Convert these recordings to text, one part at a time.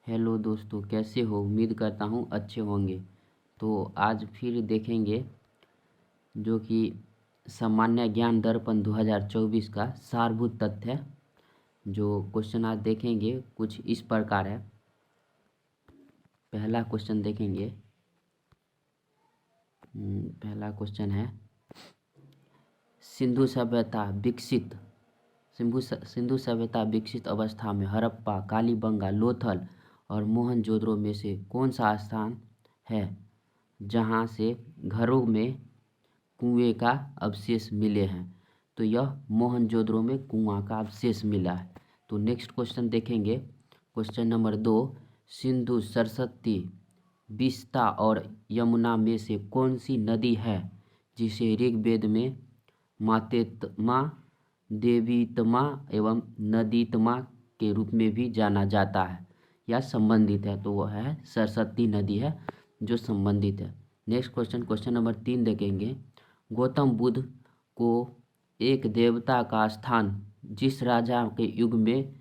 Hello दोस्तों, कैसे हो? उम्मीद करता हूँ अच्छे होंगे। तो आज फिर देखेंगे जो कि सामान्य ज्ञान दर्पण 2024 का सारभूत तथ्य है। जो क्वेश्चन आज देखेंगे कुछ इस प्रकार है। पहला क्वेश्चन देखेंगे। पहला क्वेश्चन है, सिंधु सभ्यता विकसित सिंधु सभ्यता विकसित अवस्था में हड़प्पा, कालीबंगा, लोथल और मोहनजोदड़ो में से कौन सा स्थान है जहाँ से घरों में कुएं का अवशेष मिले हैं? तो यह मोहनजोदड़ो में कुआं का अवशेष मिला है। तो नेक्स्ट क्वेश्चन देखेंगे। Question number 2, Sindhu, Saraswati, vista और यमुना में से कौन सी नदी है जिसे ऋग्वेद में मातेत्मा, देवीत्मा एवं नदीत्मा के रूप में भी जाना जाता है या संबंधित है? तो वह है सरस्वती नदी है जो संबंधित है। नेक्स्ट क्वेश्चन नंबर 3 देखेंगे। गौतम बुद्ध को एक देवता का स्थान जिस राजा के युग में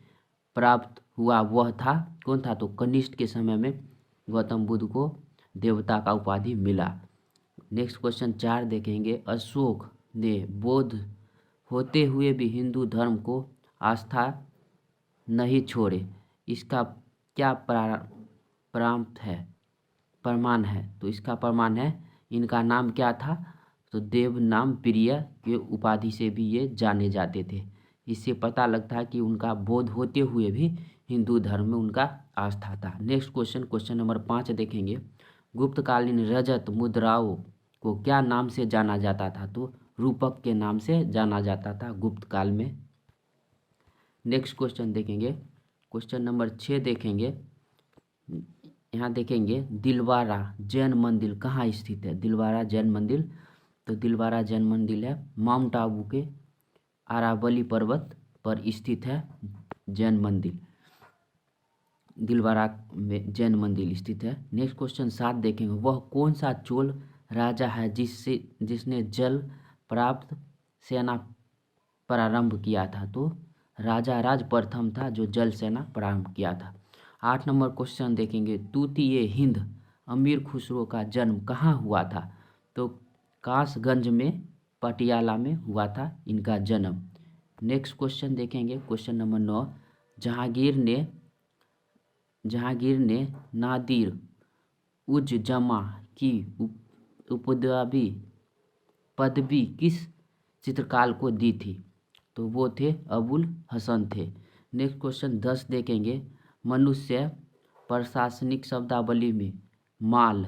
प्राप्त हुआ वह था कौन था? तो कनिष्क के समय में गौतम बुद्ध को देवता का उपाधि मिला। नेक्स्ट क्वेश्चन 4 देखेंगे। अशोक ने बौद्ध होते हुए भी हिंदू धर्म को आस्था नहीं छोड़े, इसका क्या प्रमाण है? तो इसका प्रमाण है, इनका नाम क्या था? तो देव नाम प्रिय के उपाधि से भी ये जाने जाते थे। इससे पता लगता है कि उनका बौद्ध होते हुए भी हिंदू धर्म में उनका आस्था था। नेक्स्ट क्वेश्चन नंबर 5 देखेंगे। गुप्तकालीन रजत मुद्राओं को क्या नाम से जाना जाता था? तो रूपक के नाम से जाना जाता था गुप्त काल में। नेक्स्ट क्वेश्चन देखेंगे। क्वेश्चन नंबर 6 देखेंगे। यहाँ देखेंगे दिलवारा जैन मंदिर कहाँ स्थित है? दिलवारा जैन मंदिर, तो दिलवारा जैन मंदिर है माउंट आबू के अरावली पर्वत पर स्थित है। जैन मंदिर दिलवारा में जैन मंदिर स्थित है। नेक्स्ट क्वेश्चन 7 देखेंगे। वह कौन सा चोल राजा है जिसने जल प्राप्त सेना प्रारंभ किया था? तो राजा राज प्रथम था जो जल सेना प्रारंभ किया था। 8 नंबर क्वेश्चन देखेंगे। तूतीय हिंद अमीर खुसरो का जन्म कहाँ हुआ था? तो कासगंज में पटियाला में हुआ था इनका जन्म। नेक्स्ट क्वेश्चन देखेंगे। क्वेश्चन नंबर 9, जहांगीर ने नादिर उज जमा की पदवी किस चित्रकार को दी थी? तो वो थे अबुल हसन थे। नेक्स्ट क्वेश्चन 10 देखेंगे। मनुष्य प्रशासनिक शब्दावली में माल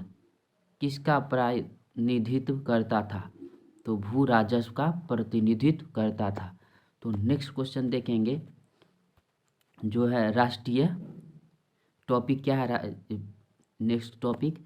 किसका प्रतिनिधित्व करता था? तो भू राजस्व का प्रतिनिधित्व करता था। तो नेक्स्ट क्वेश्चन देखेंगे जो है राष्ट्रीय टॉपिक क्या है? नेक्स्ट टॉपिक,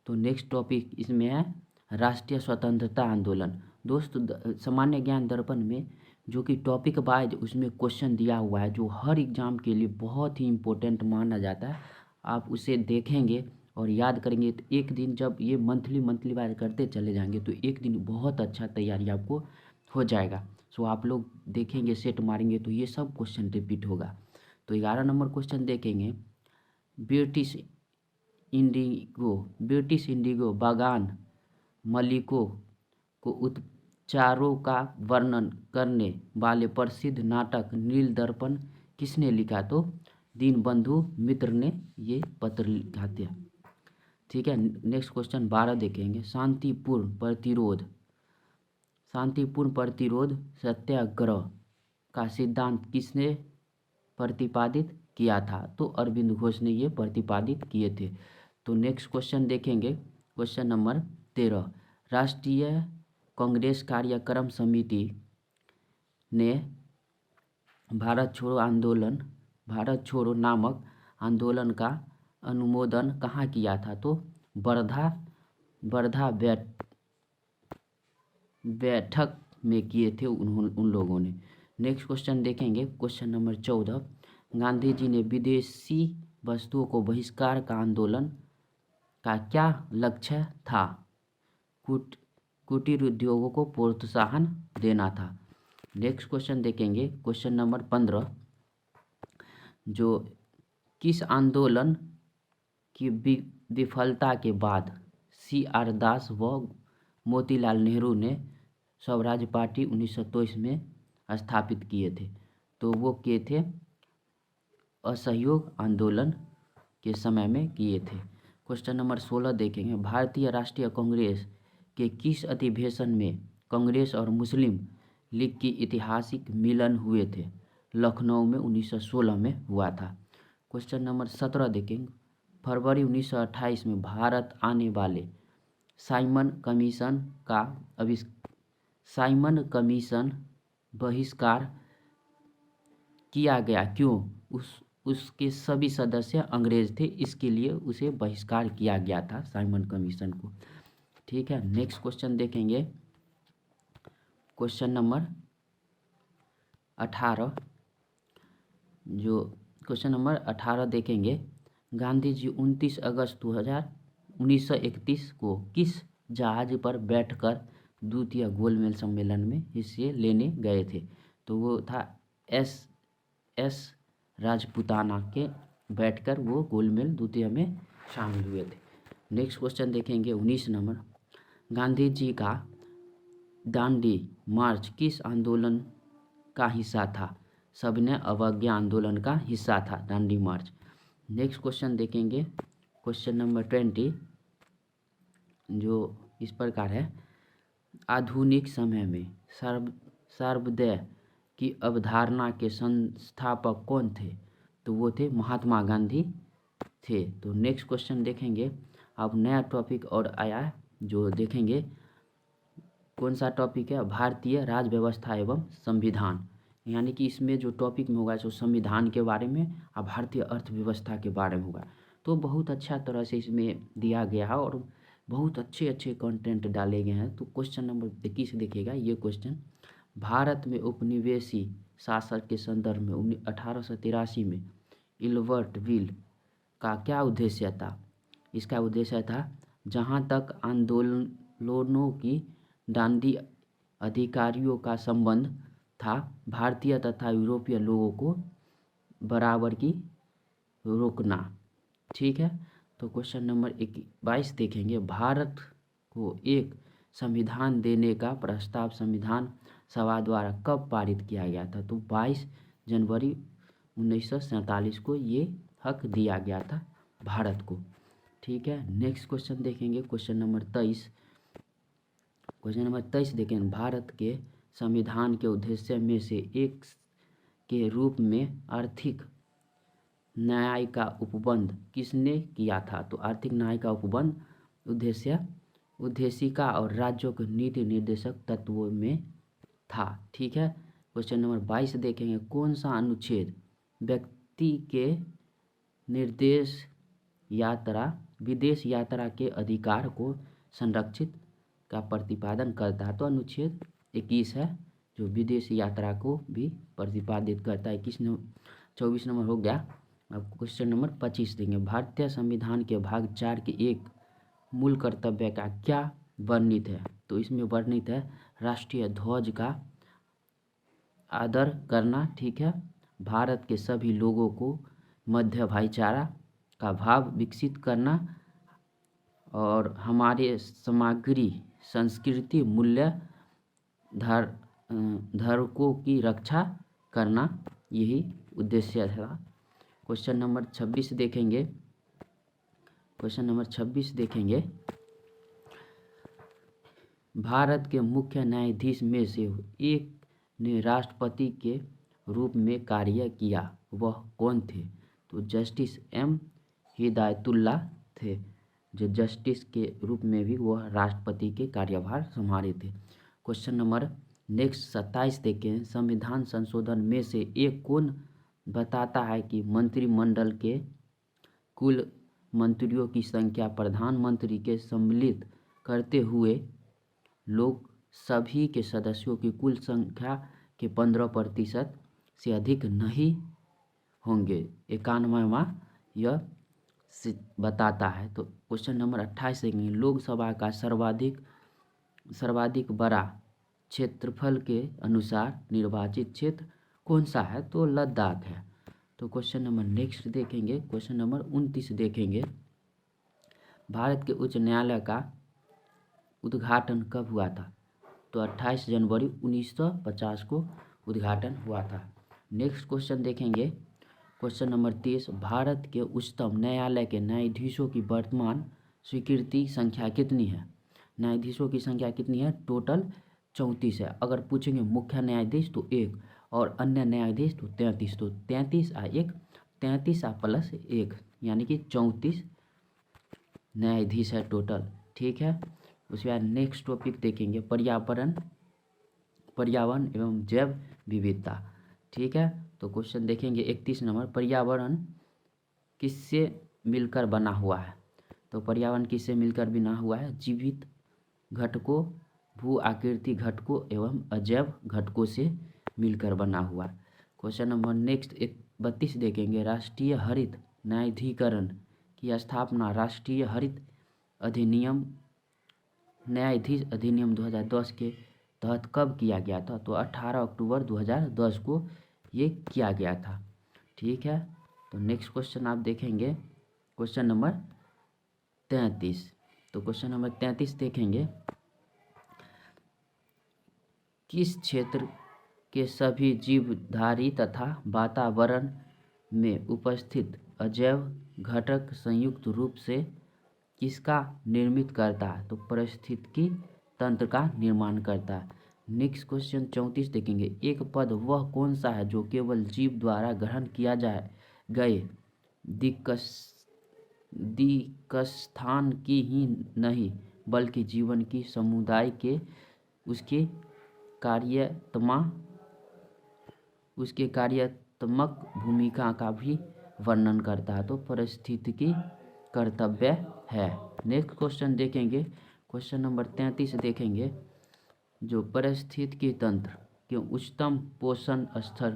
तो नेक्स्ट टॉपिक इसमें है राष्ट्रीय स्वतंत्रता आंदोलन। दोस्तों, सामान्य ज्ञान दर्पण में जो कि टॉपिक वाइज उसमें क्वेश्चन दिया हुआ है जो हर एग्जाम के लिए बहुत ही इम्पोर्टेंट माना जाता है। आप उसे देखेंगे और याद करेंगे तो एक दिन जब ये मंथली वाइज करते चले जाएंगे तो एक दिन बहुत अच्छा तैयारी आपको हो जाएगा। सो आप लोग देखेंगे, सेट मारेंगे तो ये सब क्वेश्चन रिपीट होगा। तो 11 नंबर क्वेश्चन देखेंगे। ब्रिटिश इंडिगो बागान मालिकों को उपचारों का वर्णन करने वाले प्रसिद्ध नाटक नीलदर्पण किसने लिखा? तो दीनबंधु मित्र ने ये पत्र लिखा था। ठीक है। नेक्स्ट क्वेश्चन 12 देखेंगे। शांतिपूर्ण प्रतिरोध सत्याग्रह का सिद्धांत किसने प्रतिपादित किया था? तो अरविंद घोष ने ये प्रतिपादित किए थे। तो नेक्स्ट क्वेश्चन देखेंगे। क्वेश्चन नंबर 13, राष्ट्रीय कांग्रेस कार्यक्रम समिति ने भारत छोड़ो नामक आंदोलन का अनुमोदन कहाँ किया था? तो वर्धा बैठक में किए थे उन लोगों ने। नेक्स्ट क्वेश्चन देखेंगे। क्वेश्चन नंबर 14, गांधी जी ने विदेशी वस्तुओं को बहिष्कार का आंदोलन का क्या लक्ष्य था? कुटीर उद्योगों को प्रोत्साहन देना था। नेक्स्ट क्वेश्चन देखेंगे। क्वेश्चन नंबर 15, जो किस आंदोलन की विफलता के बाद CR दास व मोतीलाल नेहरू ने स्वराज पार्टी 1923 में स्थापित किए थे। तो वो किए थे असहयोग आंदोलन के समय में किए थे। क्वेश्चन नंबर 16 देखेंगे, भारतीय राष्ट्रीय कांग्रेस के किस अधिवेशन में कांग्रेस और मुस्लिम लीग की ऐतिहासिक मिलन हुए थे? लखनऊ में 1916 में हुआ था। क्वेश्चन नंबर 17 देखेंगे, फरवरी 1928 में भारत आने वाले साइमन कमीशन बहिष्कार किया गया, क्यों? उसके सभी सदस्य अंग्रेज थे, इसके लिए उसे बहिष्कार किया गया था साइमन कमीशन को। ठीक है, नेक्स्ट क्वेश्चन देखेंगे, क्वेश्चन नंबर 18। जो क्वेश्चन नंबर 18 देखेंगे, गांधी जी 29 अगस्त 1931 को किस जहाज पर बैठकर द्वितीय गोलमेज सम्मेलन में हिस्से लेने गए थे? तो वो था एस राजपुताना के बैठकर वो गोलमेज द्वितीय में शामिल हुए थे। नेक्स्ट क्वेश्चन देखेंगे 19 नंबर, गांधी जी का दांडी मार्च किस आंदोलन का हिस्सा था? सविनय अवज्ञा आंदोलन का हिस्सा था दांडी मार्च। नेक्स्ट क्वेश्चन देखेंगे, क्वेश्चन नंबर 20, जो इस प्रकार है, आधुनिक समय में सर्वोदय की अवधारणा के संस्थापक कौन थे? तो वो थे महात्मा गांधी थे। तो नेक्स्ट क्वेश्चन देखेंगे, अब नया टॉपिक और आया जो देखेंगे, कौन सा टॉपिक है? भारतीय राज्य व्यवस्था एवं संविधान। यानी कि इसमें जो टॉपिक में होगा सो संविधान के बारे में और भारतीय अर्थव्यवस्था के बारे में होगा। तो बहुत अच्छा तरह से इसमें दिया गया है और बहुत अच्छे अच्छे कंटेंट डाले गए हैं। तो क्वेश्चन नंबर 21 देखिएगा, ये क्वेश्चन, भारत में उपनिवेशी शासक के संदर्भ में 1883 में इल्बर्ट विल का क्या उद्देश्य था? इसका उद्देश्य था, जहाँ तक आंदोलनों की दांडी अधिकारियों का संबंध था, भारतीय तथा यूरोपीय लोगों को बराबर की रोकना। ठीक है, तो क्वेश्चन नंबर 22 देखेंगे, भारत को एक संविधान देने का प्रस्ताव संविधान सभा द्वारा कब पारित किया गया था? तो 22 जनवरी 1947 को ये हक दिया गया था भारत को। ठीक है, नेक्स्ट क्वेश्चन देखेंगे, क्वेश्चन नंबर 23। क्वेश्चन नंबर 23 देखें, भारत के संविधान के उद्देश्य में से एक के रूप में आर्थिक न्याय का उपबंध किसने किया था? तो आर्थिक न्याय का उपबंध उद्देशिका और राज्यों के नीति निर्देशक तत्वों में था। ठीक है, क्वेश्चन नंबर 22 देखेंगे, कौन सा अनुच्छेद व्यक्ति के विदेश यात्रा के अधिकार को संरक्षित का प्रतिपादन करता है? तो अनुच्छेद 21 है, जो विदेश यात्रा को भी प्रतिपादित करता है। 24 नंबर हो गया। अब क्वेश्चन नंबर 25 देंगे, भारतीय संविधान के भाग 4 के एक मूल कर्तव्य का क्या वर्णित है? तो इसमें वर्णित है राष्ट्रीय ध्वज का आदर करना। ठीक है, भारत के सभी लोगों को मध्य भाईचारा का भाव विकसित करना और हमारे सामग्री संस्कृति मूल्य धारकों की रक्षा करना, यही उद्देश्य था। क्वेश्चन नंबर 26 देखेंगे, क्वेश्चन नंबर 26 देखेंगे, भारत के मुख्य न्यायाधीश में से एक ने राष्ट्रपति के रूप में कार्य किया, वह कौन थे? तो जस्टिस M हिदायतुल्ला थे, जो जस्टिस के रूप में भी वह राष्ट्रपति के कार्यभार संभाले थे। क्वेश्चन नंबर नेक्स्ट 27 देखें, संविधान संशोधन में से एक कौन बताता है कि मंत्रिमंडल के कुल मंत्रियों की संख्या प्रधानमंत्री के सम्मिलित करते हुए लोग सभी के सदस्यों की कुल संख्या के 15% से अधिक नहीं होंगे? 91वां यह बताता है। तो क्वेश्चन नंबर 28 देखेंगे, लोकसभा का सर्वाधिक बड़ा क्षेत्रफल के अनुसार निर्वाचित क्षेत्र कौन सा है? तो लद्दाख है। तो क्वेश्चन नंबर नेक्स्ट देखेंगे, क्वेश्चन नंबर 29 देखेंगे, भारत के उच्च न्यायालय का उद्घाटन कब हुआ था? तो 28 जनवरी 1950 को उद्घाटन हुआ था। नेक्स्ट क्वेश्चन देखेंगे, क्वेश्चन नंबर 30। भारत के उच्चतम न्यायालय के न्यायाधीशों की वर्तमान स्वीकृति संख्या कितनी है? न्यायाधीशों की संख्या कितनी है? टोटल 34 है। अगर पूछेंगे मुख्य न्यायाधीश तो 1 और अन्य न्यायाधीश तो 33। तो 33 आ 1, 33 आ प्लस 1 यानी कि 34 न्यायाधीश है टोटल। ठीक है। उसके बाद नेक्स्ट टॉपिक देखेंगे पर्यावरण एवं जैव विविधता। ठीक है। तो क्वेश्चन देखेंगे 31 नंबर, पर्यावरण किससे मिलकर बना हुआ है? तो पर्यावरण किससे मिलकर बना हुआ है? जीवित घटकों, भू आकृति घटकों एवं अजैव घटकों से मिलकर बना हुआ है। क्वेश्चन नंबर नेक्स्ट 32 देखेंगे, राष्ट्रीय हरित न्यायाधिकरण की स्थापना राष्ट्रीय हरित अधिनियम न्यायाधीश अधिनियम 2010 के तहत कब किया गया था? तो 18 अक्टूबर 2010 को ये किया गया था। ठीक है। तो नेक्स्ट क्वेश्चन आप देखेंगे क्वेश्चन नंबर 33। तो क्वेश्चन नंबर 33 देखेंगे, किस क्षेत्र के सभी जीवधारी तथा वातावरण में उपस्थित अजैव घटक संयुक्त रूप से किसका निर्मित करता है? तो पारिस्थितिकी तंत्र का निर्माण करता है। नेक्स्ट क्वेश्चन 34 देखेंगे, एक पद वह कौन सा है जो केवल जीव द्वारा ग्रहण किया जाए गए दिक्स्थान की ही नहीं बल्कि जीवन की समुदाय के उसके कार्यात्मक भूमिका का भी वर्णन करता है? तो पारिस्थितिकी कर्तव्य है। नेक्स्ट क्वेश्चन देखेंगे क्वेश्चन नंबर 33 देखेंगे, जो पारिस्थितिकी तंत्र के उच्चतम पोषण स्तर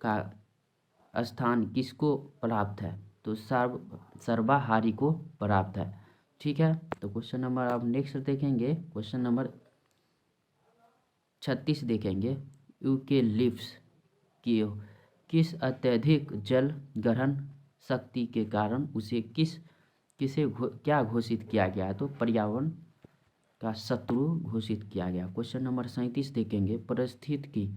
का स्थान किसको प्राप्त है? तो सर्वाहारी को प्राप्त है। ठीक है। तो क्वेश्चन नंबर आप नेक्स्ट देखेंगे क्वेश्चन नंबर 36 देखेंगे, यूकेलिप्टस की किस अत्यधिक जल ग्रहण शक्ति के कारण उसे क्या घोषित किया गया? तो पर्यावरण का शत्रु घोषित किया गया। क्वेश्चन नंबर 37 देखेंगे, पारिस्थितिकी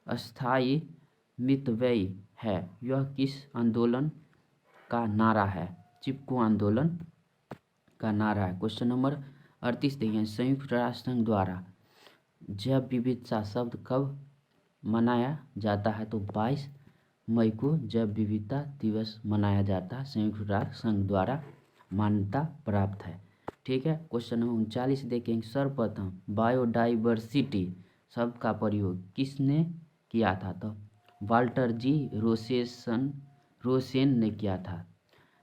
अस्थायी मितव्ययी है, यह किस आंदोलन का नारा है? चिपको आंदोलन का नारा है। क्वेश्चन नंबर 38 देखेंगे, संयुक्त राष्ट्र संघ द्वारा जैव विविधता शब्द कब मनाया जाता है? तो 22 मई को जैव विविधता दिवस मनाया जाता है, संयुक्त राष्ट्र संघ द्वारा मान्यता प्राप्त है। ठीक है। क्वेश्चन नंबर 39 देखेंगे, सर्वप्रथम बायोडाइवर्सिटी शब्द का प्रयोग किसने किया था? तो वाल्टर जी रोसेन ने किया था।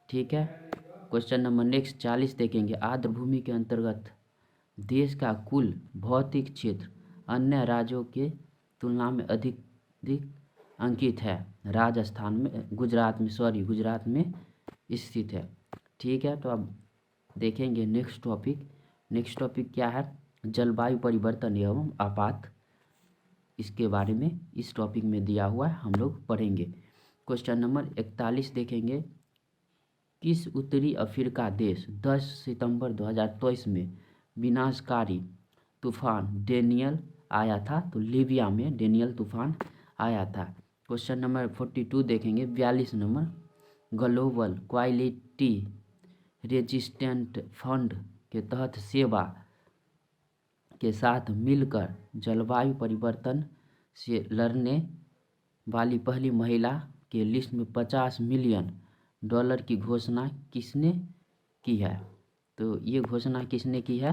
ठीक है। क्वेश्चन नंबर नेक्स्ट 40 देखेंगे, आर्द्र भूमि के अंतर्गत देश का कुल भौतिक क्षेत्र अन्य राज्यों के तुलना में अधिक अंकित है। राजस्थान में गुजरात में स्थित है। ठीक है। तो अब देखेंगे नेक्स्ट टॉपिक क्या है? जलवायु परिवर्तन एवं आपात, इसके बारे में इस टॉपिक में दिया हुआ है, हम लोग पढ़ेंगे। क्वेश्चन नंबर 41 देखेंगे, किस उत्तरी अफ्रीका देश 10 सितंबर 2023 में विनाशकारी तूफान डेनियल आया था? तो लीबिया में डेनियल तूफान आया था। क्वेश्चन नंबर 42 देखेंगे, 42 number, global quality resistant fund के तहत सेवा के साथ मिलकर जलवायु परिवर्तन से लड़ने वाली पहली महिला के लिस्ट में $50 मिलियन की घोषणा किसने की है? तो ये घोषणा किसने की है?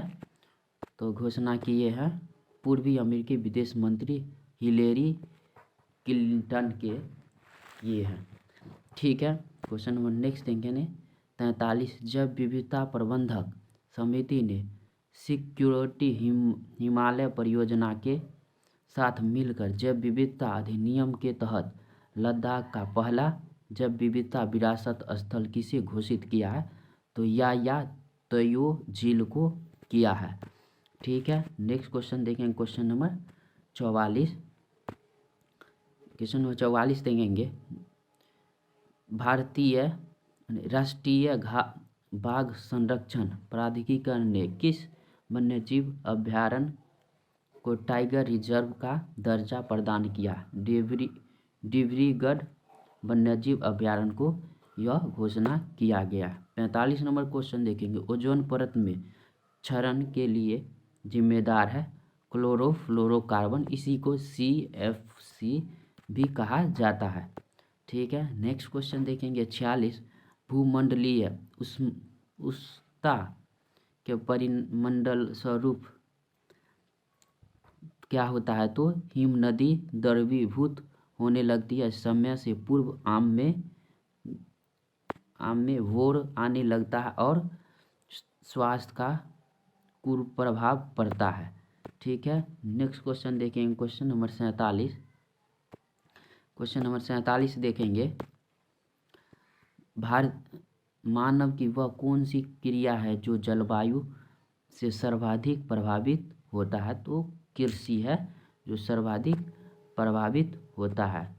तो घोषणा किए हैं पूर्वी अमेरिकी विदेश मंत्री हिलेरी क्लिंटन के ये हैं। ठीक है। क्वेश्चन नंबर नेक्स्ट देखेंगे 43, जब विविधता प्रबंधक समिति ने सिक्योरिटी हिमालय परियोजना के साथ मिलकर जैव विविधता अधिनियम के तहत लद्दाख का पहला जैव विविधता विरासत स्थल किसे घोषित किया है? तो या तोयो झील को किया है। ठीक है। नेक्स्ट क्वेश्चन देखेंगे क्वेश्चन नंबर 44। क्वेश्चन नंबर 44 देखेंगे, बाघ संरक्षण प्राधिकरण ने किस वन्यजीव अभयारण्य को टाइगर रिजर्व का दर्जा प्रदान किया? डिब्रूगढ़ वन्यजीव अभयारण्य को यह घोषणा किया गया। 45 नंबर क्वेश्चन देखेंगे। ओजोन परत में क्षरण के लिए जिम्मेदार है क्लोरोफ्लोरोकार्बन, इसी को CFC भी कहा जाता है। ठीक है, नेक्स्ट क्वेश्चन देखेंगे 46। भूमंडलीय उष्णता के परिमंडल स्वरूप क्या होता है? तो हिम नदी द्रवीभूत होने लगती है, समय से पूर्व आम में भोर आने लगता है और स्वास्थ्य का कुप्रभाव पड़ता है। ठीक है, नेक्स्ट क्वेश्चन देखेंगे। क्वेश्चन नंबर 47 देखेंगे। मानव की वह कौन सी क्रिया है जो जलवायु से सर्वाधिक प्रभावित होता है? तो कृषि है जो सर्वाधिक प्रभावित होता है।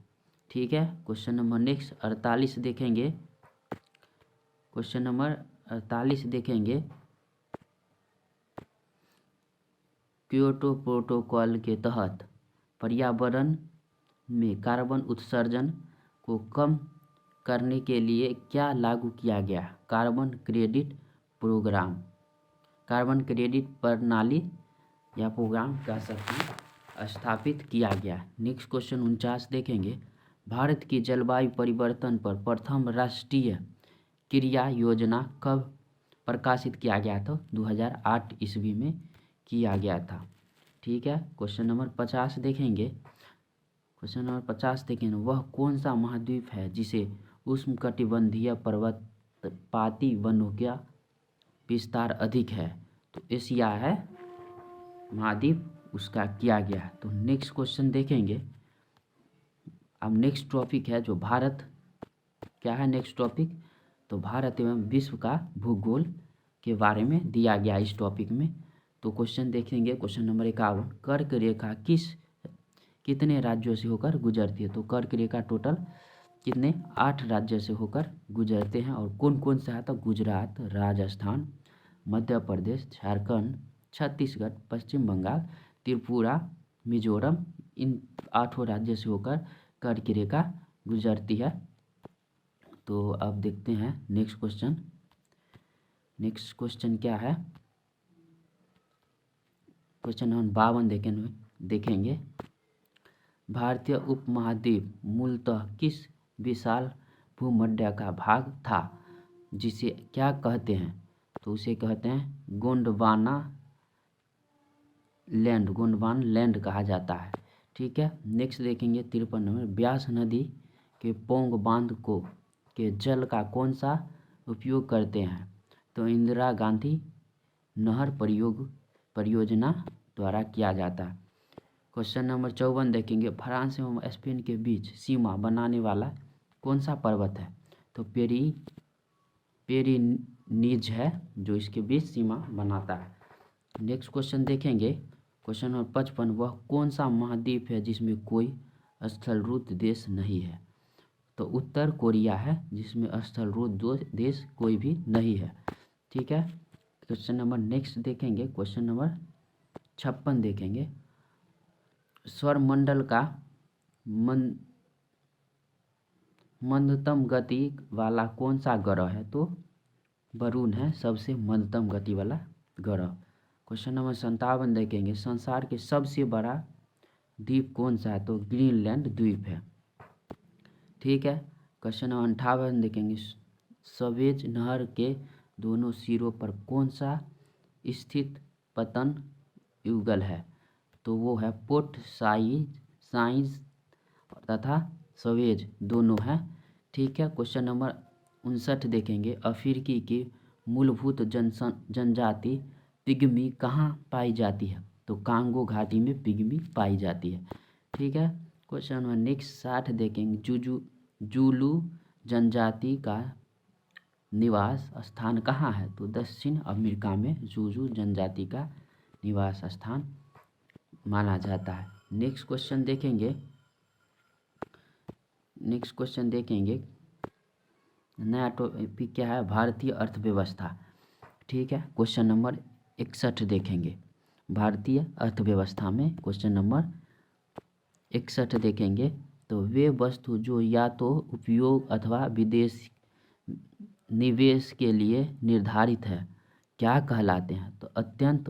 ठीक है, क्वेश्चन नंबर नेक्स्ट 48 देखेंगे। क्वेश्चन नंबर 48 देखेंगे। क्योटो प्रोटोकॉल के तहत पर्यावरण में कार्बन उत्सर्जन को कम करने के लिए क्या लागू किया गया? Carbon credit program, carbon credit प्रणाली या प्रोग्राम कह सकते हैं, स्थापित किया गया। नेक्स्ट क्वेश्चन 49 देखेंगे। भारत की जलवायु परिवर्तन पर प्रथम राष्ट्रीय क्रिया योजना कब प्रकाशित किया गया था? 2008 ईस्वी में किया गया था। ठीक है, क्वेश्चन नंबर 50 देखेंगे। क्वेश्चन नंबर 50 देखेंगे। वह कौन सा महाद्वीप है जिसे उष्णकटिबंधीय पर्वतपाती वनों का विस्तार अधिक है? तो एशिया है महाद्वीप, उसका किया गया। तो नेक्स्ट क्वेश्चन देखेंगे। अब नेक्स्ट टॉपिक है जो भारत, क्या है नेक्स्ट टॉपिक? तो भारत एवं विश्व का भूगोल के बारे में दिया गया इस टॉपिक में। तो क्वेश्चन देखेंगे। Question number 51। कर्क रेखा कितने राज्यों से होकर गुजरती है? तो कर्क रेखा टोटल कितने 8 राज्यों से होकर गुजरते हैं। और कौन कौन सा है? तो गुजरात, राजस्थान, मध्य प्रदेश, झारखंड, छत्तीसगढ़, पश्चिम बंगाल, त्रिपुरा, मिजोरम, इन 8 राज्यों से होकर कर्क रेखा गुजरती है। तो अब देखते हैं नेक्स्ट क्वेश्चन। नेक्स्ट क्वेश्चन क्या है? क्वेश्चन नंबर 52 देखेंगे। भारतीय उपमहाद्वीप मूलतः किस विशाल भूमध्य का भाग था, जिसे क्या कहते हैं? तो उसे कहते हैं गोंडवाना लैंड कहा जाता है। ठीक है, नेक्स्ट देखेंगे 53 नंबर। ब्यास नदी के पोंग बांध के जल का कौन सा उपयोग करते हैं? तो इंदिरा गांधी नहर परियोजना द्वारा किया जाता है। क्वेश्चन नंबर 54 देखेंगे। फ्रांस एवं स्पेन के बीच सीमा बनाने वाला कौन सा पर्वत है? तो पेरिनीज है जो इसके बीच सीमा बनाता है। नेक्स्ट क्वेश्चन देखेंगे। Question number 55। वह कौन सा महाद्वीप है जिसमें कोई स्थलरूप देश नहीं है? तो उत्तर कोरिया है जिसमें स्थलरूप देश कोई भी नहीं है। ठीक है, क्वेश्चन नंबर नेक्स्ट देखेंगे। क्वेश्चन नंबर 56 देखेंगे। सौरमंडल का मंदतम गति वाला कौन सा ग्रह है? तो वरुण है सबसे मंदतम गति वाला ग्रह। क्वेश्चन नंबर 57 देखेंगे। संसार के सबसे बड़ा द्वीप कौन सा है? तो ग्रीनलैंड द्वीप है। ठीक है, क्वेश्चन नंबर 58 देखेंगे। सवेज नहर के दोनों सिरों पर कौन सा स्थित पतन युगल है? तो वो है पोर्ट साइंस तथा सवेज दोनों है। ठीक है, क्वेश्चन नंबर 59 देखेंगे। अफ्रीकी की मूलभूत जनजाति पिग्मी कहाँ पाई जाती है? तो कांगो घाटी में पिग्मी पाई जाती है। ठीक है, क्वेश्चन नंबर नेक्स्ट 60 देखेंगे। जूलू जनजाति का निवास स्थान कहाँ है? तो दक्षिण अमेरिका में जूलू जनजाति का निवास स्थान माना जाता है। नेक्स्ट क्वेश्चन देखेंगे। नया टॉपिक क्या है? भारतीय अर्थव्यवस्था। ठीक है, क्वेश्चन नंबर 61 देखेंगे। भारतीय अर्थव्यवस्था में क्वेश्चन नंबर 61 देखेंगे। तो वे वस्तु जो या तो उपयोग अथवा विदेश निवेश के लिए निर्धारित है, क्या कहलाते हैं? तो अत्यंत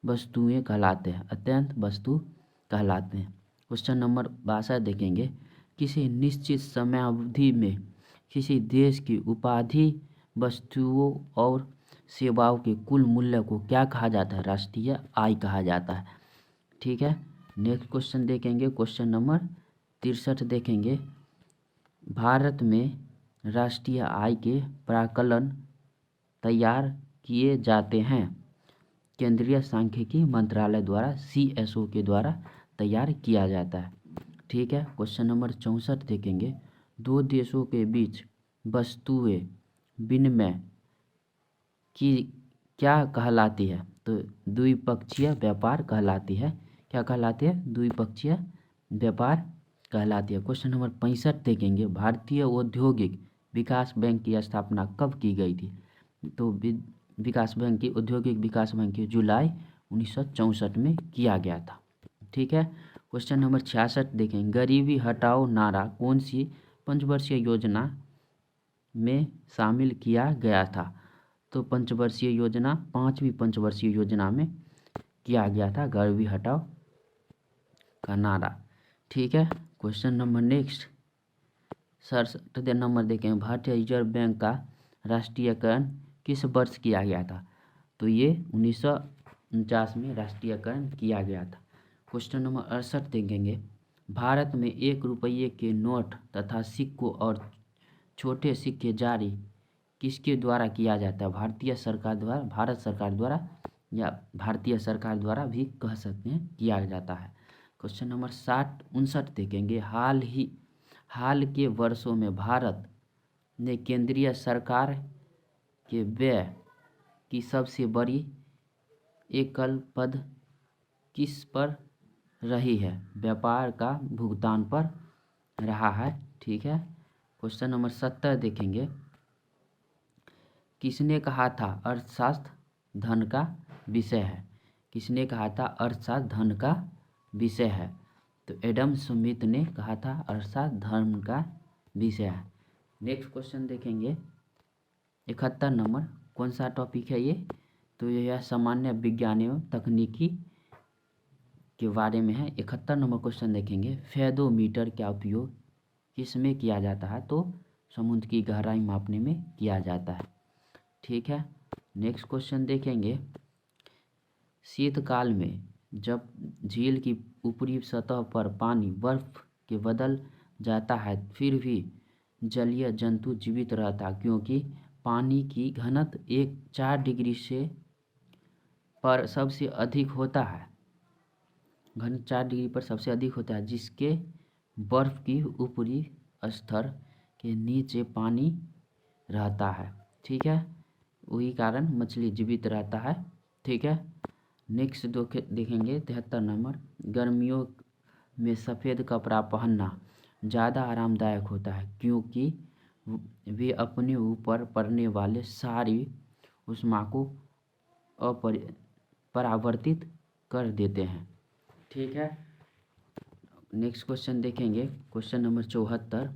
वस्तुएं कहलाते हैं, अत्यंत वस्तु कहलाते हैं। क्वेश्चन नंबर 62 देखेंगे। किसी निश्चित समयावधि में किसी देश की उपाधि वस्तुओं और सेवाओं के कुल मूल्य को क्या कहा जाता है? राष्ट्रीय आय कहा जाता है। ठीक है, नेक्स्ट क्वेश्चन देखेंगे। क्वेश्चन नंबर 63 देखेंगे। भारत में राष्ट्रीय आय के प्राकलन तैयार किए जाते हैं केंद्रीय सांख्यिकी मंत्रालय द्वारा, CSO के द्वारा तैयार किया जाता है। ठीक है, क्वेश्चन नंबर 64 देखेंगे। दो देशों के बीच वस्तुएं विनिमय की क्या कहलाती है? तो द्विपक्षीय व्यापार कहलाती है। क्या कहलाती है? द्विपक्षीय व्यापार कहलाती है। क्वेश्चन नंबर 65 देखेंगे। भारतीय औद्योगिक विकास बैंक की स्थापना कब की गई थी? तो विकास बैंक की औद्योगिक विकास बैंक की जुलाई 1964 में किया गया था। ठीक है, क्वेश्चन नंबर 66 देखेंगे। गरीबी हटाओ नारा कौन सी पंचवर्षीय योजना में शामिल किया गया था? तो पंचवर्षीय योजना, 5वीं पंचवर्षीय योजना में किया गया था गरीबी हटाओ का नारा। ठीक है, क्वेश्चन नंबर नेक्स्ट 67 नंबर देखें। भारतीय रिजर्व बैंक का राष्ट्रीयकरण किस वर्ष किया गया था? तो ये 1949 में राष्ट्रीयकरण किया गया था। क्वेश्चन नंबर 68 देखेंगे। भारत में 1 रुपये के नोट तथा सिक्कों और छोटे सिक्के जारी किसके द्वारा किया जाता है? भारतीय सरकार द्वारा, भारत सरकार द्वारा, या भारतीय सरकार द्वारा भी कह सकते हैं, किया जाता है। क्वेश्चन नंबर 59 देखेंगे। हाल के वर्षों में भारत ने केंद्रीय सरकार के व्यय की सबसे बड़ी एकल पद किस पर रही है? व्यापार का भुगतान पर रहा है। ठीक है, क्वेश्चन नंबर 70 देखेंगे। किसने कहा था अर्थशास्त्र धन का विषय है? किसने कहा था अर्थशास्त्र धन का विषय है? तो एडम स्मिथ ने कहा था अर्थशास्त्र धन का विषय है। नेक्स्ट क्वेश्चन देखेंगे 71 नंबर। कौन सा टॉपिक है ये? तो यह सामान्य विज्ञान एवं तकनीकी के बारे में है। 71 नंबर क्वेश्चन देखेंगे। फेदोमीटर का उपयोग किसमें किया जाता है? तो समुद्र की गहराई मापने में किया जाता है। ठीक है, नेक्स्ट क्वेश्चन देखेंगे। शीतकाल में जब झील की ऊपरी सतह पर पानी बर्फ के बदल जाता है, फिर भी जलीय जंतु जीवित रहता, क्योंकि पानी की घनत्व 4 डिग्री से पर सबसे अधिक होता है। घन 4 डिग्री पर सबसे अधिक होता है, जिसके बर्फ की ऊपरी स्तर के नीचे पानी रहता है। ठीक है, वही कारण मछली जीवित रहता है। ठीक है, नेक्स्ट देखेंगे 73 नंबर। गर्मियों में सफ़ेद कपड़ा पहनना ज़्यादा आरामदायक होता है, क्योंकि वे अपने ऊपर पड़ने वाले सारी ऊष्मा को परावर्तित कर देते हैं। ठीक है, नेक्स्ट क्वेश्चन देखेंगे। Question number 74।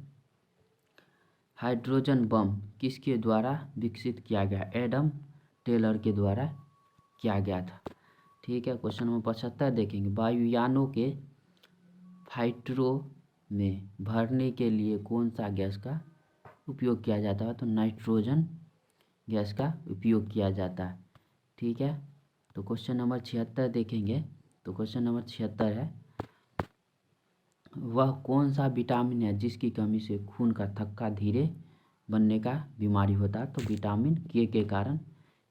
हाइड्रोजन बम किसके द्वारा विकसित किया गया? एडम टेलर के द्वारा किया गया था। ठीक है, क्वेश्चन नंबर 75 देखेंगे। वायुयानों के फाइटरों में भरने के लिए कौन सा गैस का उपयोग किया जाता है? तो नाइट्रोजन गैस का उपयोग किया जाता है। ठीक है, तो क्वेश्चन नंबर 76 देखेंगे। तो क्वेश्चन नंबर 76 है, वह कौन सा विटामिन है जिसकी कमी से खून का थक्का धीरे बनने का बीमारी होता है? तो विटामिन के कारण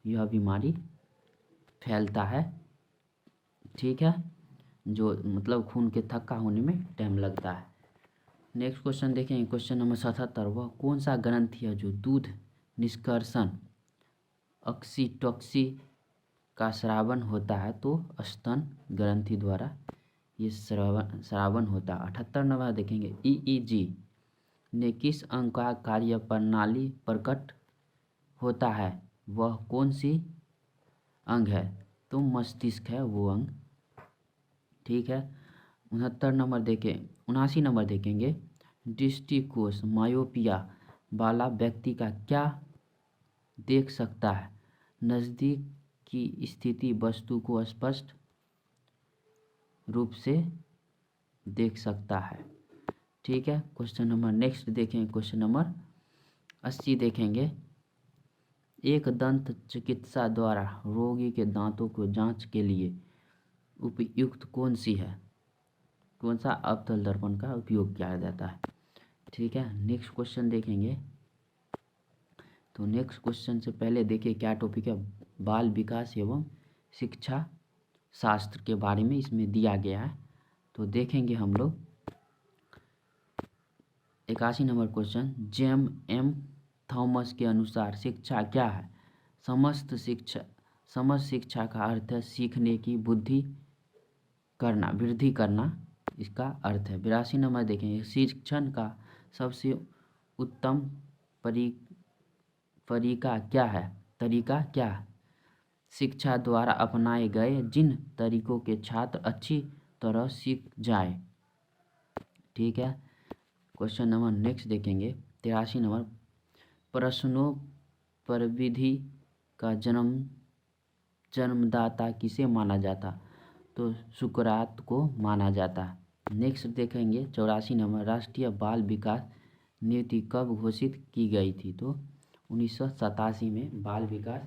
यह बीमारी फैलता है। ठीक है, जो मतलब खून के थक्का होने में टाइम लगता है। नेक्स्ट क्वेश्चन देखेंगे। Question number 77। वह कौन सा ग्रंथि है जो दूध निष्कर्षण ऑक्सीटोसिन का स्रावन होता है? तो स्तन ग्रंथि द्वारा ये स्रावन होता है। 78 नंबर देखेंगे। EEG ने किस अंग का कार्य प्रणाली प्रकट होता है, वह कौन सी अंग है? तो मस्तिष्क है वो अंग। ठीक है। 79 नंबर देखेंगे। दृष्टिकोश मायोपिया वाला व्यक्ति का क्या देख सकता है? नज़दीक की स्थिति वस्तु को स्पष्ट रूप से देख सकता है। ठीक है। क्वेश्चन नंबर नेक्स्ट देखेंगे, क्वेश्चन नंबर 80 देखेंगे। एक दंत चिकित्सा द्वारा रोगी के दांतों को जांच के लिए उपयुक्त कौन सा अवतल दर्पण का उपयोग किया जाता है? ठीक है। नेक्स्ट क्वेश्चन देखेंगे। तो नेक्स्ट क्वेश्चन से पहले देखिए क्या टॉपिक है। बाल विकास एवं शिक्षा शास्त्र के बारे में इसमें दिया गया है, तो देखेंगे हम लोग। 81 number question. James M Thomas के अनुसार शिक्षा क्या है? समस्त शिक्षा का अर्थ है सीखने की वृद्धि करना इसका अर्थ है। 82 नंबर देखेंगे। शिक्षण का सबसे उत्तम तरीका क्या है? शिक्षा द्वारा अपनाए गए जिन तरीकों के छात्र अच्छी तरह सीख जाए। ठीक है। क्वेश्चन नंबर नेक्स्ट देखेंगे। 83 नंबर। प्रश्नोत्तरविधि का जन्मदाता किसे माना जाता? तो सुकरात को माना जाता है। नेक्स्ट देखेंगे 84 नंबर। राष्ट्रीय बाल विकास नीति कब घोषित की गई थी? तो 1987 में बाल विकास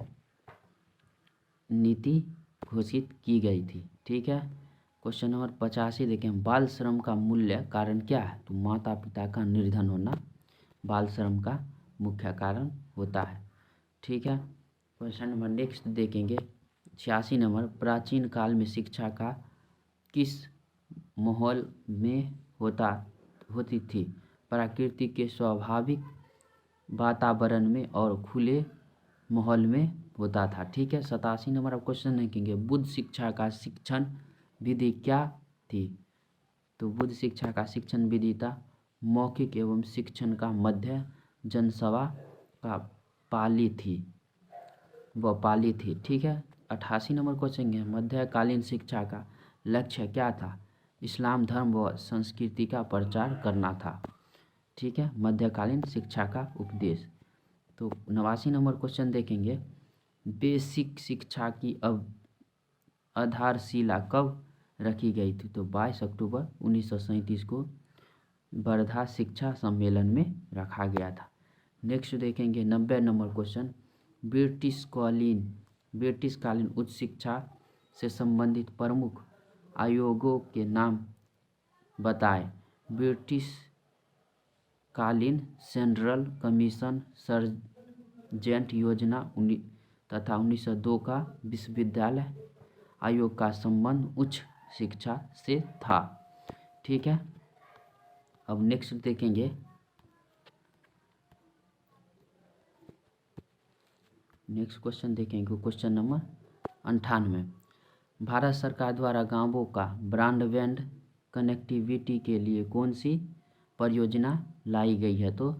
नीति घोषित की गई थी। ठीक है। क्वेश्चन नंबर 85 देखें। बाल श्रम का मूल्य कारण क्या है? तो माता पिता का निर्धन होना बाल श्रम का मुख्य कारण होता है। ठीक है। क्वेश्चन नंबर नेक्स्ट देखेंगे। 86 नंबर। प्राचीन काल में शिक्षा का किस माहौल में होती थी? प्रकृति के स्वाभाविक वातावरण में और खुले माहौल में होता था। ठीक है। 87 नंबर अब क्वेश्चन देखेंगे। बुद्ध शिक्षा का शिक्षण विधि क्या थी? तो बुद्ध शिक्षा का शिक्षण विधि था मौखिक एवं शिक्षण का मध्य जनसभा का पाली थी। ठीक है। 88 नंबर क्वेश्चन है। मध्यकालीन शिक्षा का लक्ष्य क्या था? इस्लाम धर्म व संस्कृति का प्रचार करना था। ठीक है। मध्यकालीन शिक्षा का उपदेश। तो 89 नंबर क्वेश्चन देखेंगे। बेसिक शिक्षा की आधारशिला कब रखी गई थी? तो 22 अक्टूबर 1937 को वर्धा शिक्षा सम्मेलन में रखा गया था। नेक्स्ट देखेंगे 90 नंबर क्वेश्चन। ब्रिटिशकालीन उच्च शिक्षा से संबंधित प्रमुख आयोगों के नाम बताएं। ब्रिटिशकालीन सेंट्रल कमीशन, सर्जेंट योजना तथा 1902 का विश्वविद्यालय आयोग का संबंध उच्च शिक्षा से था। ठीक है। अब नेक्स्ट देखेंगे। नेक्स्ट क्वेश्चन देखेंगे क्वेश्चन नंबर 98। भारत सरकार द्वारा गांवों का ब्रॉडबैंड कनेक्टिविटी के लिए कौन सी परियोजना लाई गई है? तो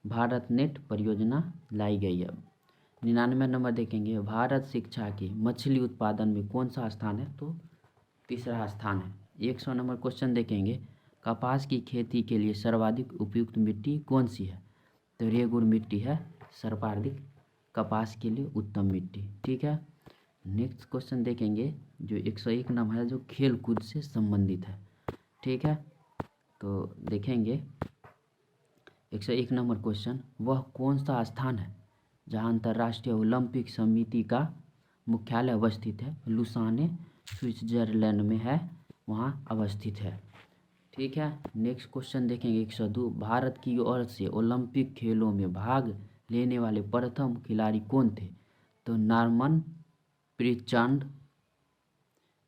भारत नेट परियोजना लाई गई है। 99 नंबर देखेंगे। भारत शिक्षा के मछली उत्पादन में कौन सा स्थान है? तो तीसरा स्थान है। 100 नंबर क्वेश्चन देखेंगे। कपास की खेती के लिए सर्वाधिक उपयुक्त मिट्टी कौन सी है? तो रेगुर मिट्टी है सर्वाधिक कपास के लिए उत्तम मिट्टी। ठीक है। नेक्स्ट क्वेश्चन देखेंगे जो 101 नंबर है, जो खेल कूद से संबंधित है। ठीक है। तो देखेंगे 101 नंबर क्वेश्चन। वह कौन सा स्थान है जहां अंतर्राष्ट्रीय ओलंपिक समिति का मुख्यालय अवस्थित है? लुसाने स्विट्जरलैंड में है, वहां अवस्थित है। ठीक है। नेक्स्ट क्वेश्चन देखेंगे 102। भारत की ओर से ओलंपिक खेलों में भाग लेने वाले प्रथम खिलाड़ी कौन थे? तो नॉर्मन प्रिचर्ड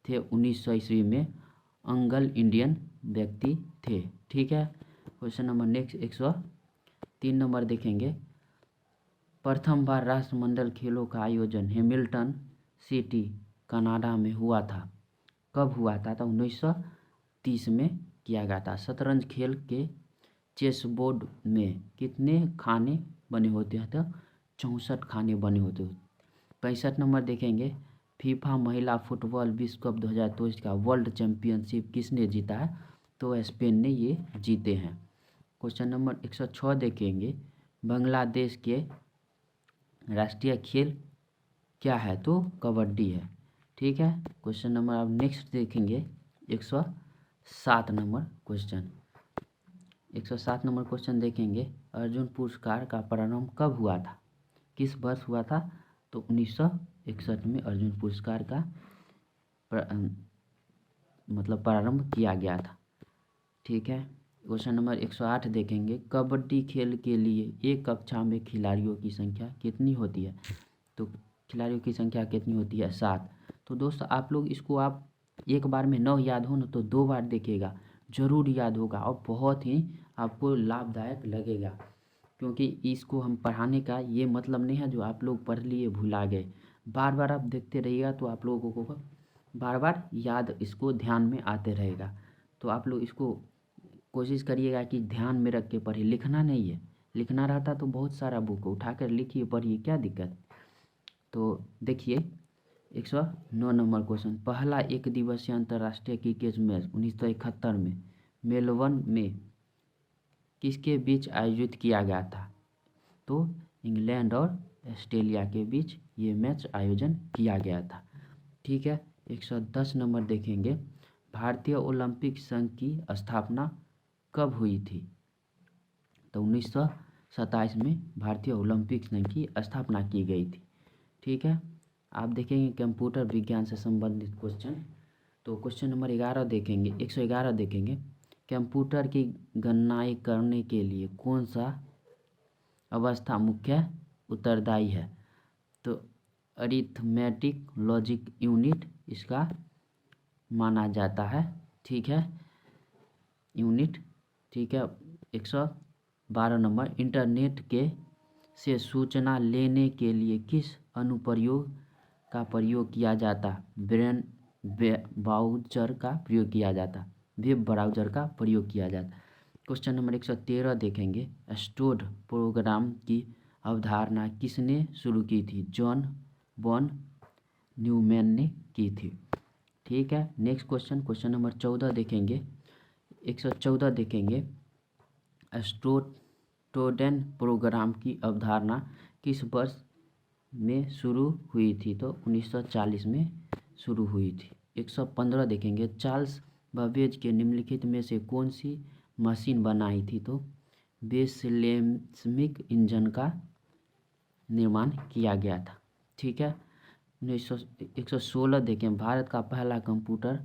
थे। 1900 ईस्वी में एंग्लो इंडियन व्यक्ति थे। ठीक है। क्वेश्चन नंबर नेक्स्ट 103 नंबर देखेंगे। प्रथम बार राष्ट्रमंडल खेलों का आयोजन हैमिल्टन सिटी कनाडा में हुआ था। कब हुआ था? तो 1930 में किया गया था। शतरंज खेल के चेस बोर्ड में कितने खाने बने होते हैं? तो 64 खाने बने होते हैं। 65 नंबर देखेंगे, फीफा महिला फुटबॉल विश्व कप 2023 का वर्ल्ड चैम्पियनशिप किसने जीता है? तो स्पेन ने ये जीते हैं। क्वेश्चन नंबर 106 देखेंगे, बांग्लादेश के राष्ट्रीय खेल क्या है? तो कबड्डी है। ठीक है। क्वेश्चन नंबर अब नेक्स्ट देखेंगे 107 नंबर क्वेश्चन। 107 नंबर क्वेश्चन देखेंगे, अर्जुन पुरस्कार का प्रारंभ कब हुआ था? किस वर्ष हुआ था? तो 1961 में अर्जुन पुरस्कार का प्रारंभ किया गया था। ठीक है। क्वेश्चन नंबर 108 देखेंगे, कबड्डी खेल के लिए एक कक्षा में खिलाड़ियों की संख्या कितनी होती है? तो खिलाड़ियों की संख्या कितनी होती है? 7। तो दोस्तों आप लोग इसको आप एक बार में 9 याद हो ना तो 2 बार देखिएगा, ज़रूर याद होगा और बहुत ही आपको लाभदायक लगेगा, क्योंकि इसको हम पढ़ाने का ये मतलब नहीं है जो आप लोग पढ़ लिए भुला गए। बार बार आप देखते रहिएगा तो आप लोगों को बार बार याद इसको ध्यान में आते रहेगा। तो आप लोग इसको कोशिश करिएगा कि ध्यान में रख के पढ़िए, लिखना नहीं है। लिखना रहता तो बहुत सारा बुक उठाकर लिखिए पढ़िए, क्या दिक्कत। तो देखिए 109 नंबर क्वेश्चन, पहला एक दिवसीय अंतर्राष्ट्रीय क्रिकेट मैच 1971 में मेलबर्न में किसके बीच आयोजित किया गया था? तो इंग्लैंड और ऑस्ट्रेलिया के बीच ये मैच आयोजन किया गया था। ठीक है। 110 नंबर देखेंगे, भारतीय ओलंपिक संघ की स्थापना कब हुई थी? तो 1927 में भारतीय ओलंपिक संघ की स्थापना की गई थी। ठीक है। आप देखेंगे कंप्यूटर विज्ञान से संबंधित क्वेश्चन। तो क्वेश्चन नंबर 11 देखेंगे, 111 देखेंगे, कंप्यूटर की गणनाएं करने के लिए कौन सा अवस्था मुख्य उत्तरदायी है? तो अरिथमेटिक लॉजिक यूनिट इसका माना जाता है। ठीक है, यूनिट। ठीक है। 112 नंबर, इंटरनेट के से सूचना लेने के लिए किस अनुप्रयोग का प्रयोग किया जाता? ब्रेन ब्राउज़र का प्रयोग किया जाता, वेब ब्राउज़र का प्रयोग किया जाता। क्वेश्चन नंबर 113 देखेंगे, स्टोर्ड प्रोग्राम की अवधारणा किसने शुरू की थी? जॉन वॉन न्यूमैन ने की थी। ठीक है। नेक्स्ट क्वेश्चन, क्वेश्चन नंबर 14 देखेंगे, 114 देखेंगे, स्टोडेंट प्रोग्राम की अवधारणा किस वर्ष में शुरू हुई थी? तो 1940 में शुरू हुई थी। 115 देखेंगे, चार्ल्स बाबेज के निम्नलिखित में से कौन सी मशीन बनाई थी? तो बेसलेमिक इंजन का निर्माण किया गया था। ठीक है। 116 देखें, भारत का पहला कंप्यूटर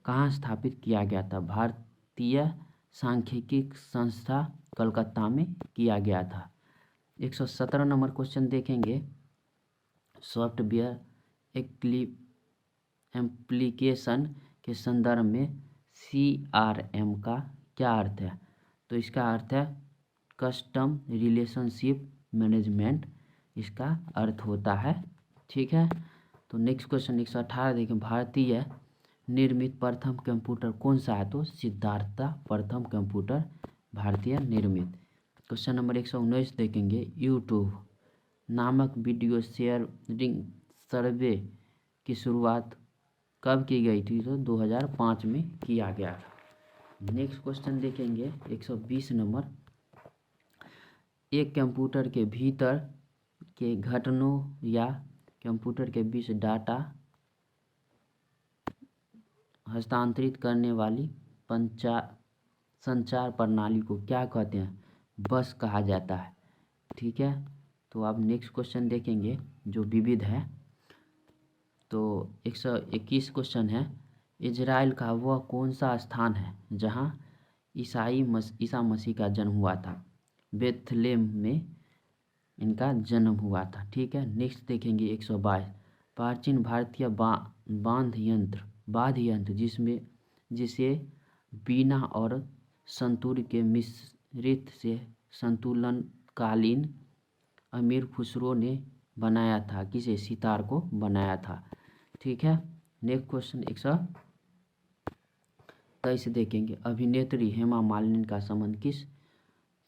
कहाँ स्थापित किया गया था? भारतीय सांख्यिकी संस्था कलकत्ता में किया गया था। 117 नंबर क्वेश्चन देखेंगे, सॉफ्टवेयर एप्लीकेशन के संदर्भ में CRM का क्या अर्थ है? तो इसका अर्थ है कस्टम रिलेशनशिप मैनेजमेंट, इसका अर्थ होता है। ठीक है। तो नेक्स्ट क्वेश्चन 118 देखें, भारतीय निर्मित प्रथम कंप्यूटर कौन सा है? तो सिद्धार्थ प्रथम कंप्यूटर भारतीय निर्मित। क्वेश्चन नंबर 119 देखेंगे, यूट्यूब नामक वीडियो शेयरिंग सर्वे की शुरुआत कब की गई थी? तो 2005 में किया गया था। नेक्स्ट क्वेश्चन देखेंगे 120 नंबर, एक कंप्यूटर के भीतर के घटकों या कंप्यूटर के बीच डाटा हस्तांतरित करने वाली संचार प्रणाली को क्या कहते हैं? बस कहा जाता है। ठीक है। तो आप नेक्स्ट क्वेश्चन देखेंगे जो विविध है। तो 121 क्वेश्चन है, इजराइल का वह कौन सा स्थान है जहां ईसा मसीह का जन्म हुआ था? बेथलेम में इनका जन्म हुआ था। ठीक है। नेक्स्ट देखेंगे 122, प्राचीन भारतीय वाद्य यंत्र जिसे वीणा और संतूर के मिश्रित से संतुलनकालीन अमीर खुसरो ने बनाया था, किसे? सितार को बनाया था। ठीक है। नेक्स्ट क्वेश्चन 123 देखेंगे, अभिनेत्री हेमा मालिनी का संबंध किस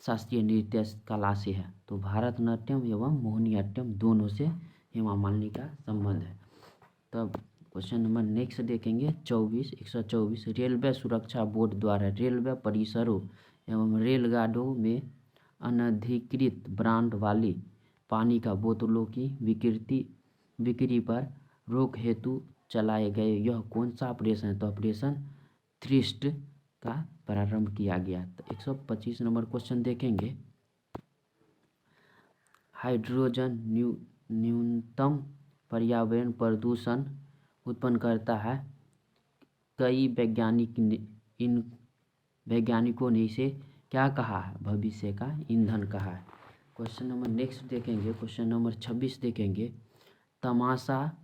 शास्त्रीय नृत्य कला से है? तो भारतनाट्यम एवं मोहिनीअट्टम दोनों से हेमा मालिनी का संबंध है। तब क्वेश्चन नंबर नेक्स्ट देखेंगे 124 रेलवे सुरक्षा बोर्ड द्वारा रेलवे परिसरों एवं रेलगाड़ियों में अनधिकृत ब्रांड वाली पानी का बोतलों की बिक्री पर रोक हेतु चलाए गए यह कौन सा ऑपरेशन है? तो ऑपरेशन थ्रिस्ट का प्रारंभ किया गया। तो 125 नंबर क्वेश्चन देखेंगे, हाइड्रोजन न्यूनतम पर्यावरण प्रदूषण उत्पन्न करता है। कई वैज्ञानिकों ने इसे क्या कहा है? भविष्य का ईंधन कहा है। क्वेश्चन नंबर नेक्स्ट देखेंगे, क्वेश्चन नंबर 26 देखेंगे, तमाशा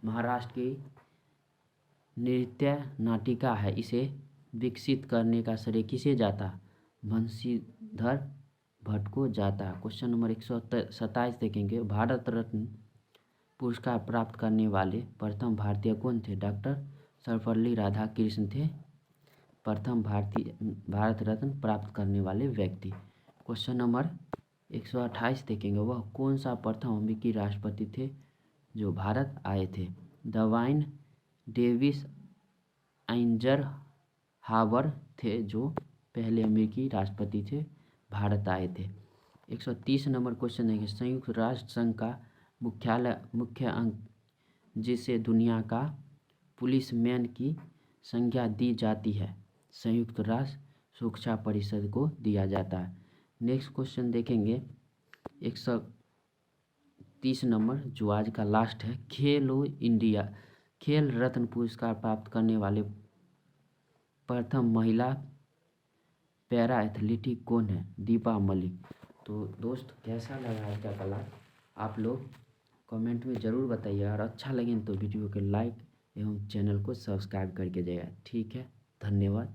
महाराष्ट्र की नृत्य नाटिका है, इसे विकसित करने का श्रेय किसे जाता? बंशीधर भट्ट को जाता। क्वेश्चन नंबर 127 देखेंगे, भारत रत्न पुरस्कार प्राप्त करने वाले प्रथम भारतीय कौन थे? डॉक्टर सर्वपल्ली राधाकृष्ण थे प्रथम भारत रत्न प्राप्त करने वाले व्यक्ति। क्वेश्चन नंबर 128 देखेंगे, वह कौन सा प्रथम अमेरिकी राष्ट्रपति थे जो भारत आए थे? डवाइन डेविस आइंजरहावर थे जो पहले अमेरिकी राष्ट्रपति थे, भारत आए थे। 130 नंबर क्वेश्चन है, संयुक्त राष्ट्र संघ का मुख्य अंग जिसे दुनिया का पुलिसमैन की संज्ञा दी जाती है, संयुक्त राष्ट्र सुरक्षा परिषद को दिया जाता है। नेक्स्ट क्वेश्चन देखेंगे 130 नंबर जो आज का लास्ट है, खेलो इंडिया खेल रत्न पुरस्कार प्राप्त करने वाले प्रथम महिला पैरा एथलीट कौन है? दीपा मलिक। तो दोस्त कैसा लगा आज का क्लास आप लोग कमेंट में ज़रूर बताइए, और अच्छा लगे तो वीडियो को लाइक एवं चैनल को सब्सक्राइब करके जाइए। ठीक है, धन्यवाद।